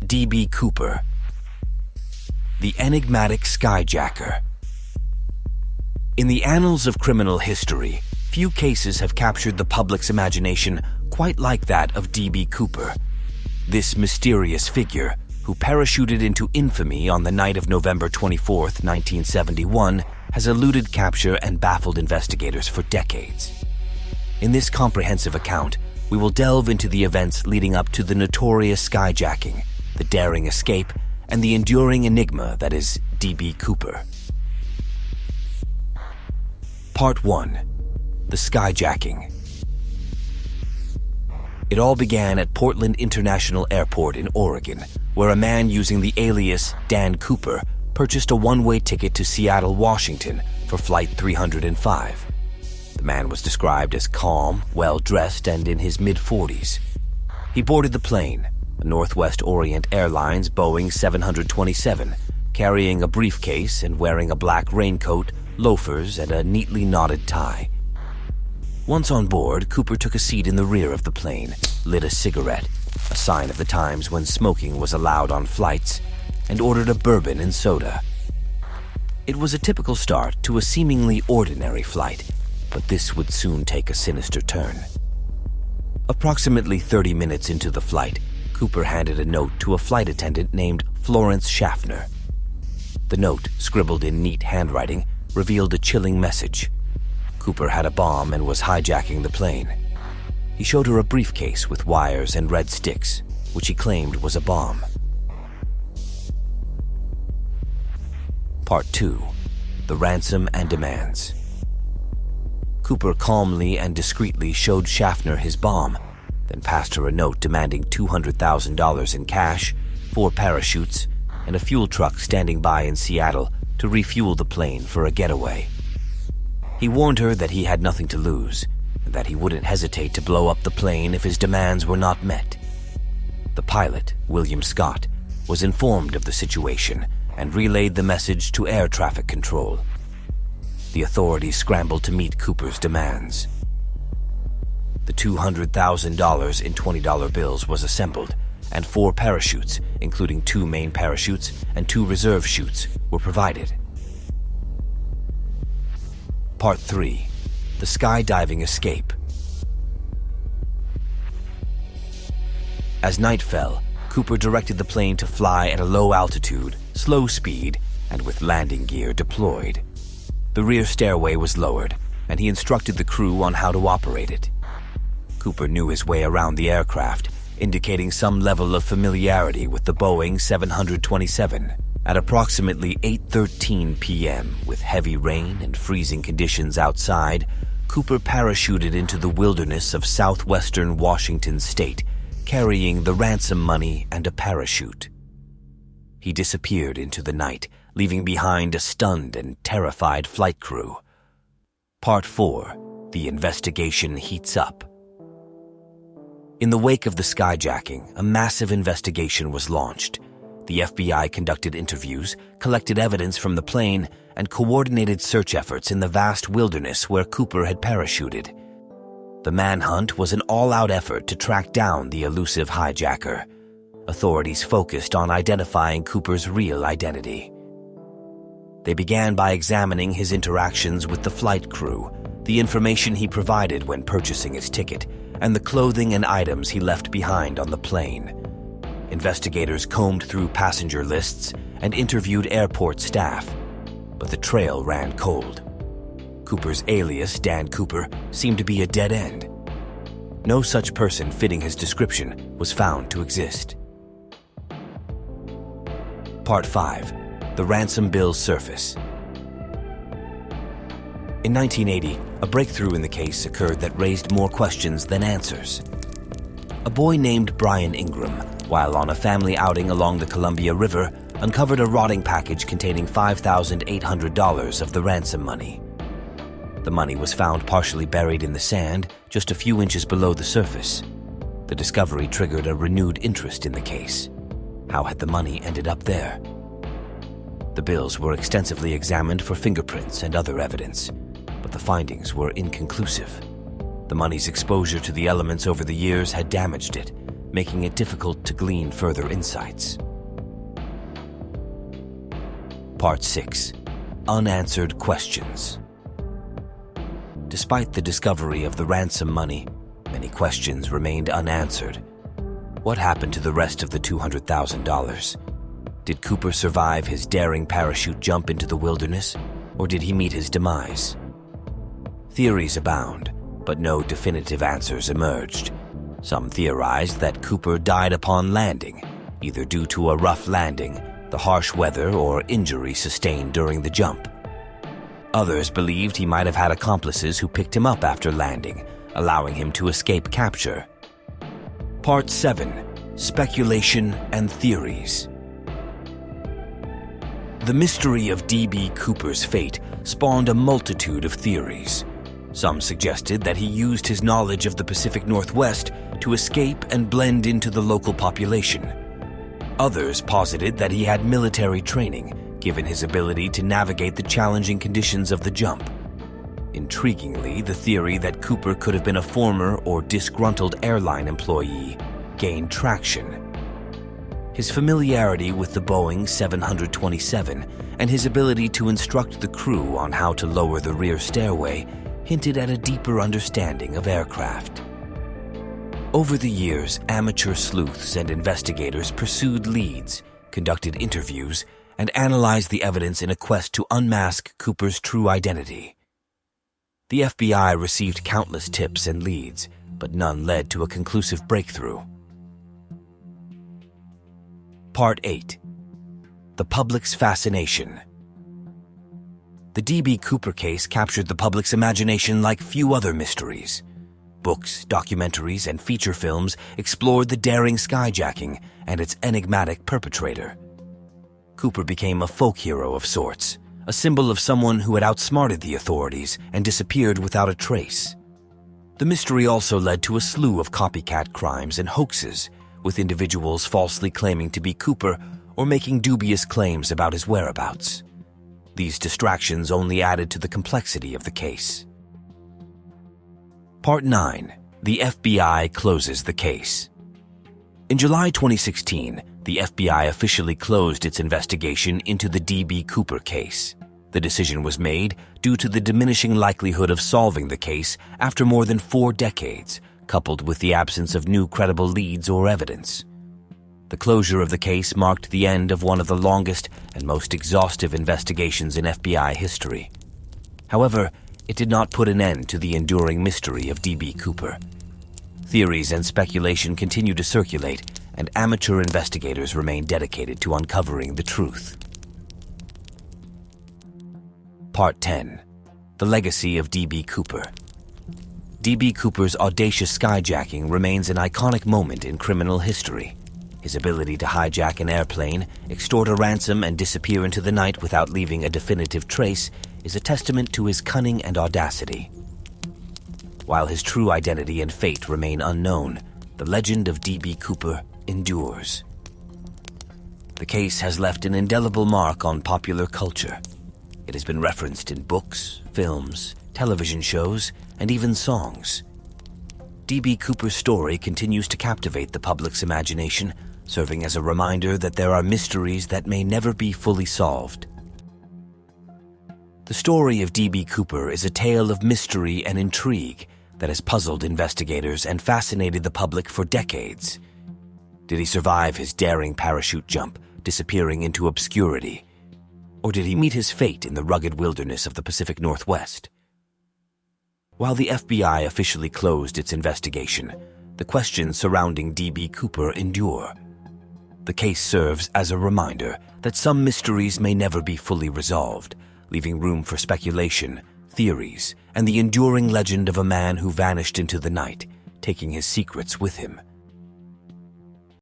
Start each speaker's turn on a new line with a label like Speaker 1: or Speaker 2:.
Speaker 1: D.B Cooper, the enigmatic Skyjacker. In the annals of criminal history, few cases have captured the public's imagination quite like that of D.B Cooper. This mysterious figure, who parachuted into infamy on the night of November 24, 1971, has eluded capture and baffled investigators for decades. In this comprehensive account, we will delve into the events leading up to the notorious Skyjacking, the daring escape, and the enduring enigma that is D.B Cooper. Part 1. The Skyjacking. It all began at Portland International Airport in Oregon, where a man using the alias Dan Cooper purchased a one-way ticket to Seattle, Washington for Flight 305. The man was described as calm, well-dressed, and in his mid-40s. He boarded the plane, a Northwest Orient Airlines Boeing 727, carrying a briefcase and wearing a black raincoat, loafers, and a neatly knotted tie. Once on board, Cooper took a seat in the rear of the plane, lit a cigarette, a sign of the times when smoking was allowed on flights, and ordered a bourbon and soda. It was a typical start to a seemingly ordinary flight, but this would soon take a sinister turn. Approximately 30 minutes into the flight, Cooper handed a note to a flight attendant named Florence Schaffner. The note, scribbled in neat handwriting, revealed a chilling message. Cooper had a bomb and was hijacking the plane. He showed her a briefcase with wires and red sticks, which he claimed was a bomb. Part 2. The Ransom and Demands. Cooper calmly and discreetly showed Schaffner his bomb, then passed her a note demanding $200,000 in cash, 4 parachutes, and a fuel truck standing by in Seattle to refuel the plane for a getaway. He warned her that he had nothing to lose, and that he wouldn't hesitate to blow up the plane if his demands were not met. The pilot, William Scott, was informed of the situation and relayed the message to air traffic control. The authorities scrambled to meet Cooper's demands. The $200,000 in $20 bills was assembled, and 4 parachutes, including 2 main parachutes and 2 reserve chutes, were provided. Part 3. The Skydiving Escape. As night fell, Cooper directed the plane to fly at a low altitude, slow speed, and with landing gear deployed. The rear stairway was lowered, and he instructed the crew on how to operate it. Cooper knew his way around the aircraft, indicating some level of familiarity with the Boeing 727. At approximately 8:13 p.m., with heavy rain and freezing conditions outside, Cooper parachuted into the wilderness of southwestern Washington state, carrying the ransom money and a parachute. He disappeared into the night, leaving behind a stunned and terrified flight crew. Part 4. The investigation heats up. In the wake of the Skyjacking, a massive investigation was launched. The FBI conducted interviews, collected evidence from the plane, and coordinated search efforts in the vast wilderness where Cooper had parachuted. The manhunt was an all-out effort to track down the elusive hijacker. Authorities focused on identifying Cooper's real identity. They began by examining his interactions with the flight crew, the information he provided when purchasing his ticket, and the clothing and items he left behind on the plane. Investigators combed through passenger lists and interviewed airport staff, but the trail ran cold. Cooper's alias, Dan Cooper, seemed to be a dead end. No such person fitting his description was found to exist. Part 5. The ransom bills surface. In 1980, a breakthrough in the case occurred that raised more questions than answers. A boy named Brian Ingram, while on a family outing along the Columbia River, uncovered a rotting package containing $5,800 of the ransom money. The money was found partially buried in the sand, just a few inches below the surface. The discovery triggered a renewed interest in the case. How had the money ended up there? The bills were extensively examined for fingerprints and other evidence, but the findings were inconclusive. The money's exposure to the elements over the years had damaged it, making it difficult to glean further insights. Part 6. Unanswered Questions. Despite the discovery of the ransom money, many questions remained unanswered. What happened to the rest of the $200,000? Did Cooper survive his daring parachute jump into the wilderness, or did he meet his demise? Theories abound, but no definitive answers emerged. Some theorized that Cooper died upon landing, either due to a rough landing, the harsh weather, or injury sustained during the jump. Others believed he might have had accomplices who picked him up after landing, allowing him to escape capture. Part 7. Speculation and Theories. The mystery of D.B. Cooper's fate spawned a multitude of theories. Some suggested that he used his knowledge of the Pacific Northwest to escape and blend into the local population. Others posited that he had military training, given his ability to navigate the challenging conditions of the jump. Intriguingly, the theory that Cooper could have been a former or disgruntled airline employee gained traction. His familiarity with the Boeing 727 and his ability to instruct the crew on how to lower the rear stairway hinted at a deeper understanding of aircraft. Over the years, amateur sleuths and investigators pursued leads, conducted interviews, and analyzed the evidence in a quest to unmask Cooper's true identity. The FBI received countless tips and leads, but none led to a conclusive breakthrough. Part 8. The Public's Fascination. The D.B. Cooper case captured the public's imagination like few other mysteries. Books, documentaries, and feature films explored the daring Skyjacking and its enigmatic perpetrator. Cooper became a folk hero of sorts, a symbol of someone who had outsmarted the authorities and disappeared without a trace. The mystery also led to a slew of copycat crimes and hoaxes, with individuals falsely claiming to be Cooper or making dubious claims about his whereabouts. These distractions only added to the complexity of the case. Part 9. The FBI closes the case. In July 2016, the FBI officially closed its investigation into the D.B. Cooper case. The decision was made due to the diminishing likelihood of solving the case after more than 4 decades, coupled with the absence of new credible leads or evidence. The closure of the case marked the end of one of the longest and most exhaustive investigations in FBI history. However, it did not put an end to the enduring mystery of D.B. Cooper. Theories and speculation continue to circulate, and amateur investigators remain dedicated to uncovering the truth. Part 10. The Legacy of D.B. Cooper. D.B. Cooper's audacious skyjacking remains an iconic moment in criminal history. His ability to hijack an airplane, extort a ransom, and disappear into the night without leaving a definitive trace is a testament to his cunning and audacity. While his true identity and fate remain unknown, the legend of D.B. Cooper endures. The case has left an indelible mark on popular culture. It has been referenced in books, films, television shows, and even songs. D.B. Cooper's story continues to captivate the public's imagination, serving as a reminder that there are mysteries that may never be fully solved. The story of D.B. Cooper is a tale of mystery and intrigue that has puzzled investigators and fascinated the public for decades. Did he survive his daring parachute jump, disappearing into obscurity? Or did he meet his fate in the rugged wilderness of the Pacific Northwest? While the FBI officially closed its investigation, the questions surrounding D.B. Cooper endure. The case serves as a reminder that some mysteries may never be fully resolved, leaving room for speculation, theories, and the enduring legend of a man who vanished into the night, taking his secrets with him.